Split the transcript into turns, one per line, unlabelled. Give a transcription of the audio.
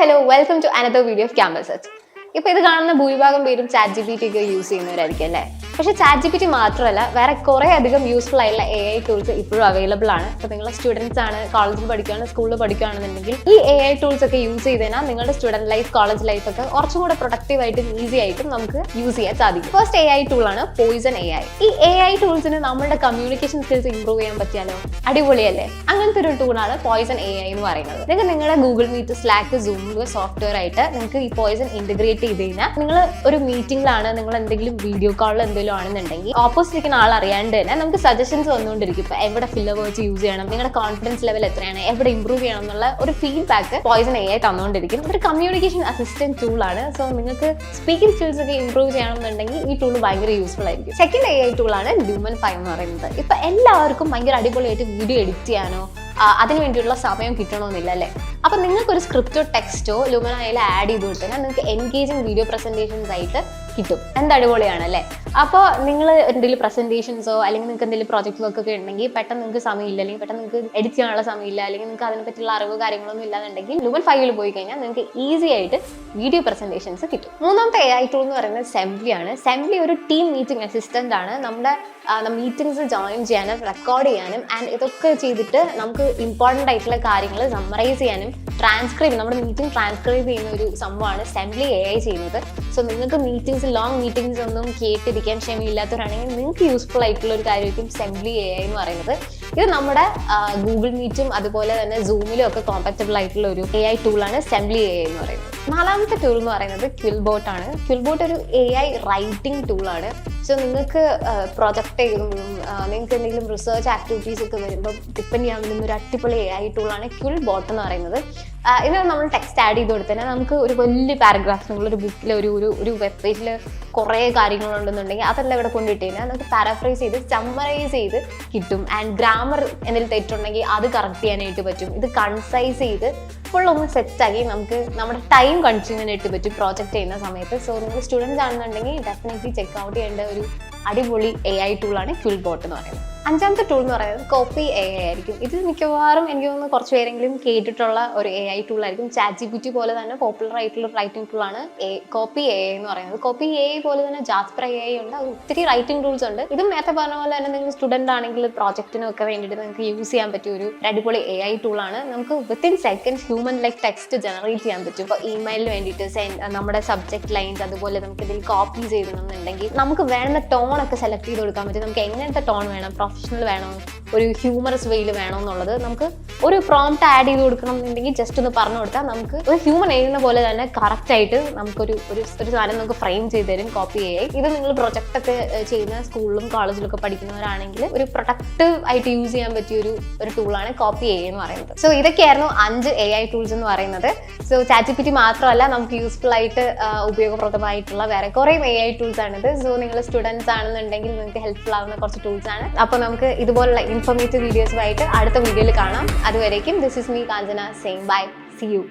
hello, welcome to another video of Camera Search. ഇപ്പോൾ ഇത് കാണുന്ന ഭൂരിഭാഗം പേരും ചാറ്റ് ജി പി ടി ഒക്കെ യൂസ് ചെയ്യുന്നവരായിരിക്കും അല്ലേ. പക്ഷേ ചാറ്റ് ജി പി ടി മാത്രമല്ല, വേറെ കുറേ അധികം യൂസ്ഫുൾ ആയിട്ടുള്ള AI ടൂൾസ് ഇപ്പോഴും അവൈലബിൾ ആണ്. ഇപ്പോൾ നിങ്ങൾ സ്റ്റുഡൻസ് ആണ്, കോളേജിൽ പഠിക്കുകയാണ്, സ്കൂളിൽ പഠിക്കുകയാണെന്നുണ്ടെങ്കിൽ ഈ AI ടൂൾസ് ഒക്കെ യൂസ് ചെയ്തതിനാൽ നിങ്ങളുടെ സ്റ്റുഡൻറ് ലൈഫ്, കോളേജ് ലൈഫ് ഒക്കെ കുറച്ചും കൂടെ പ്രൊഡക്റ്റീവ് ആയിട്ടും ഈസി ആയിട്ടും നമുക്ക് യൂസ് ചെയ്യാൻ സാധിക്കും. ഫസ്റ്റ് AI ടൂളാണ് പോയിസൺ AI. ഈ AI ടൂൾസിന് നമ്മുടെ കമ്മ്യൂണിക്കേഷൻ സ്കിൽസ് ഇംപ്രൂവ് ചെയ്യാൻ പറ്റിയാലോ, അടിപൊളിയല്ലേ. അങ്ങനത്തെ ഒരു ടൂളാണ് പോയിസൺ AI എന്ന് പറയുന്നത്. നിങ്ങൾക്ക് നിങ്ങളുടെ ഗൂഗിൾ മീറ്റ്, സ്ലാക്ക്, സൂമിൽ സോഫ്റ്റ്വെയർ ആയിട്ട് നിങ്ങൾക്ക് ഈ പോയിസൺ ഇന്റഗ്രേറ്റ് ചെയ്ത് കഴിഞ്ഞാൽ നിങ്ങൾ ഒരു മീറ്റിംഗിലാണ്, നിങ്ങൾ എന്തെങ്കിലും വീഡിയോ കോളിൽ എന്തെങ്കിലും ആണെന്നുണ്ടെങ്കിൽ ഓപ്പോസിറ്റ് ഇരിക്കുന്ന ആൾ അറിയാണ്ട് തന്നെ നമുക്ക് സജഷൻസ് വന്നുകൊണ്ടിരിക്കും. ഇപ്പൊ എവിടെ ഫില്ലർ വേർഡ്സ് യൂസ് ചെയ്യണം, നിങ്ങളുടെ കോൺഫിഡൻസ് ലെവൽ എത്രയാണ്, എവിടെ ഇംപ്രൂവ് ചെയ്യണം എന്നുള്ള ഒരു ഫീഡ്ബാക്ക് പോയിസൺ AI തന്നുകൊണ്ടിരിക്കും. ഒരു കമ്മ്യൂണിക്കേഷൻ അസിസ്റ്റന്റ് ടൂളാണ്. സോ നിങ്ങൾക്ക് സ്പീക്കിംഗ് സ്കിൽസ് ഒക്കെ ഇംപ്രൂവ് ചെയ്യണമെന്നുണ്ടെങ്കിൽ ഈ ടൂൾ ഭയങ്കര യൂസ്ഫുൾ ആയിരിക്കും. സെക്കൻഡ് AI ടൂളാണ് Lumen 5 എന്ന് പറയുന്നത്. ഇപ്പൊ എല്ലാവർക്കും ഭയങ്കര അടിപൊളിയായിട്ട് വീഡിയോ എഡിറ്റ് ചെയ്യാനോ അതിന് വേണ്ടിയുള്ള സമയം കിട്ടണമെന്നില്ല അല്ലേ. അപ്പം നിങ്ങൾക്കൊരു സ്ക്രിപ്റ്റോ ടെക്സ്റ്റോ Lumen AI ആഡ് ചെയ്ത് കൊടുത്താൽ നിങ്ങൾക്ക് എൻഗേജിങ് വീഡിയോ പ്രസന്റേഷൻസ് ആയിട്ട് കിട്ടും. എന്ത് അടിപൊളിയാണ് അല്ലേ. അപ്പോൾ നിങ്ങൾ എന്തെങ്കിലും പ്രസന്റേഷൻസോ അല്ലെങ്കിൽ നിങ്ങൾക്ക് എന്തെങ്കിലും പ്രോജക്റ്റ് വർക്ക് ഒക്കെ ഉണ്ടെങ്കിൽ പെട്ടെന്ന് നിങ്ങൾക്ക് സമയമില്ല, അല്ലെങ്കിൽ പെട്ടെന്ന് നിങ്ങൾക്ക് എഡിറ്റ് ചെയ്യാനുള്ള സമയമില്ല, അല്ലെങ്കിൽ നിങ്ങൾക്ക് അതിനെ പറ്റിയുള്ള അറിവ് കാര്യങ്ങളൊന്നും ഇല്ലാന്നുണ്ടെങ്കിൽ Lumen 5 പോയി കഴിഞ്ഞാൽ നിങ്ങൾക്ക് ഈസി ആയിട്ട് വീഡിയോ പ്രസന്റേഷൻസ് കിട്ടും. മൂന്നാമത്തെ AI ടൂൾ എന്ന് പറയുന്നത് Sembly ആണ്. Sembly ഒരു ടീം മീറ്റിംഗ് അസിസ്റ്റന്റ് ആണ്. നമ്മുടെ മീറ്റിംഗ്സ് ജോയിൻ ചെയ്യാനും റെക്കോർഡ് ചെയ്യാനും ആൻഡ് ഇതൊക്കെ ചെയ്തിട്ട് നമുക്ക് ഇമ്പോർട്ടൻ്റ് ആയിട്ടുള്ള കാര്യങ്ങൾ സമ്മറൈസ് ചെയ്യാനും നമ്മുടെ മീറ്റിംഗ് ട്രാൻസ്ക്രൈബ് ചെയ്യുന്ന ഒരു സംഭവമാണ് Sembly AI ചെയ്യുന്നത്. സോ നിങ്ങൾക്ക് മീറ്റിംഗ്സ്, ലോങ് മീറ്റിംഗ്സ് ഒന്നും കേട്ടിരിക്കാൻ ക്ഷമയില്ലാത്തവരാണെങ്കിൽ നിങ്ങൾക്ക് യൂസ്ഫുൾ ആയിട്ടുള്ള ഒരു കാര്യമായിരിക്കും Sembly AI എന്ന് പറയുന്നത്. ഇത് നമ്മുടെ ഗൂഗിൾ മീറ്റും അതുപോലെ തന്നെ സൂമിലും ഒക്കെ കോമ്പാറ്റബിൾ ആയിട്ടുള്ള ഒരു AI ടൂളാണ് Sembly AI എന്ന് പറയുന്നത്. നാലാമത്തെ ടൂൾ എന്ന് പറയുന്നത് Quillbot ആണ്. Quillbot ഒരു AI റൈറ്റിംഗ് ടൂളാണ്. സോ നിങ്ങൾക്ക് പ്രൊജക്റ്റ് ചെയ്യുമ്പോഴും നിങ്ങൾക്ക് എന്തെങ്കിലും റിസർച്ച് ആക്ടിവിറ്റീസ് ഒക്കെ വരുമ്പോൾ ഡിപ്പെൻഡ് ചെയ്യാൻ പറ്റുന്ന ഒരു അടിപൊളി AI ടൂളാണ് Quillbot എന്ന് പറയുന്നത്. ഇതിന് നമ്മൾ ടെക്സ്റ്റ് ആഡ് ചെയ്ത് കൊടുത്താൽ നമുക്ക് ഒരു വലിയ പാരഗ്രാഫ്, നിങ്ങളൊരു ബുക്കിൽ ഒരു വെബ് പേജിൽ കുറേ കാര്യങ്ങളുണ്ടെന്നുണ്ടെങ്കിൽ അതെല്ലാം ഇവിടെ കൊണ്ടിട്ട് കഴിഞ്ഞാൽ നമുക്ക് പാരാഫ്രൈസ് ചെയ്ത് സമ്മറൈസ് ചെയ്ത് കിട്ടും. ആൻഡ് ഗ്രാമർ എന്തെങ്കിലും തെറ്റുണ്ടെങ്കിൽ അത് കറക്റ്റ് ചെയ്യാനായിട്ട് പറ്റും. ഇത് കൺസൈസ് ചെയ്ത് ഫുൾ ഒന്ന് സെറ്റാക്കി നമുക്ക് നമ്മുടെ ടൈം കൺസ്യൂം ചെയ്യാനായിട്ട് പറ്റും പ്രോജക്റ്റ് ചെയ്യുന്ന സമയത്ത്. സോ നിങ്ങൾ സ്റ്റുഡൻസ് ആണെന്നുണ്ടെങ്കിൽ ഡെഫിനറ്റ്ലി ചെക്ക് ഔട്ട് ചെയ്യേണ്ട ഒരു അടിപൊളി AI ടൂളാണ് Quillbot എന്ന് പറയുന്നത്. അഞ്ചാമത്തെ ടൂൾ എന്ന് പറയുന്നത് കോപ്പി AI ആയിരിക്കും. ഇത് മിക്കവാറും എനിക്ക് തോന്നുന്നു കുറച്ച് പേരെങ്കിലും കേട്ടിട്ടുള്ള ഒരു AI ടൂളായിരിക്കും. ചാറ്റ് GPT പോലെ തന്നെ പോപ്പുലർ ആയിട്ടുള്ള റൈറ്റിംഗ് ടൂളാണ് കോപ്പി AI എന്ന് പറയുന്നത്. കോപ്പി AI പോലെ തന്നെ ജാസ്പർ AI ഉണ്ട്. അത് ഒത്തിരി റൈറ്റിംഗ് ടൂൾസ് ഉണ്ട്. ഇതും നേരത്തെ പറഞ്ഞ പോലെ തന്നെ നിങ്ങൾ സ്റ്റുഡൻ്റ് ആണെങ്കിൽ പ്രോജക്റ്റിനൊക്കെ വേണ്ടിയിട്ട് നിങ്ങൾക്ക് യൂസ് ചെയ്യാൻ പറ്റിയ ഒരു അടിപൊളി AI ടൂളാണ്. നമുക്ക് within seconds human like text generate ചെയ്യാൻ പറ്റും. ഇപ്പോൾ ഇമെയിലിന് വേണ്ടിയിട്ട് നമ്മുടെ സബ്ജക്ട് ലൈൻസ്, അതുപോലെ നമുക്ക് ഇതിൽ കോപ്പി ചെയ്യണമെന്നുണ്ടെങ്കിൽ നമുക്ക് വേണ്ട ടോണൊക്കെ സെലക്ട് ചെയ്ത് കൊടുക്കാൻ പറ്റും. നമുക്ക് എങ്ങനത്തെ ടോൺ വേണം, പ്രൊഫഷണൽ വേണോ, ഒരു ഹ്യൂമറസ് വേയിൽ വേണോ എന്നുള്ളത് നമുക്ക് ഒരു പ്രോംപ്റ്റ് ആഡ് ചെയ്ത് കൊടുക്കണം എന്നുണ്ടെങ്കിൽ ജസ്റ്റ് ഒന്ന് പറഞ്ഞു കൊടുത്താൽ നമുക്ക് ഒരു ഹ്യൂമൻ എഴുതുന്ന പോലെ തന്നെ കറക്റ്റ് ആയിട്ട് നമുക്കൊരു സാധനം നമുക്ക് ഫ്രെയിം ചെയ്ത് തരും കോപ്പി AI. ഇത് നിങ്ങൾ പ്രൊജക്റ്റ് ഒക്കെ ചെയ്യുന്ന സ്കൂളിലും കോളേജിലൊക്കെ പഠിക്കുന്നവരാണെങ്കിൽ ഒരു പ്രൊഡക്റ്റീവ് ആയിട്ട് യൂസ് ചെയ്യാൻ പറ്റിയ ഒരു ടൂളാണ് കോപ്പി AI എന്ന് പറയുന്നത്. സോ ഇതൊക്കെയായിരുന്നു 5 AI ടൂൾസ് എന്ന് പറയുന്നത്. സോ ചാറ്റ് GPT മാത്രമല്ല, നമുക്ക് യൂസ്ഫുൾ ആയിട്ട് ഉപയോഗപ്രദമായിട്ടുള്ള വേറെ കുറേ AI ടൂൾസ് ആണിത്. സോ നിങ്ങൾ സ്റ്റുഡൻസ് ആണെന്നുണ്ടെങ്കിൽ നിങ്ങൾക്ക് ഹെൽപ്ഫുൾ ആവുന്ന കുറച്ച് ടൂൾസ് ആണ്. അപ്പോൾ നമുക്ക് ഇതുപോലുള്ള ഇൻഫോർമേറ്റീവ് വീഡിയോസുമായിട്ട് അടുത്ത വീഡിയോയിൽ കാണാം. അതുവരേക്കും this is me Kanchana saying bye, see U.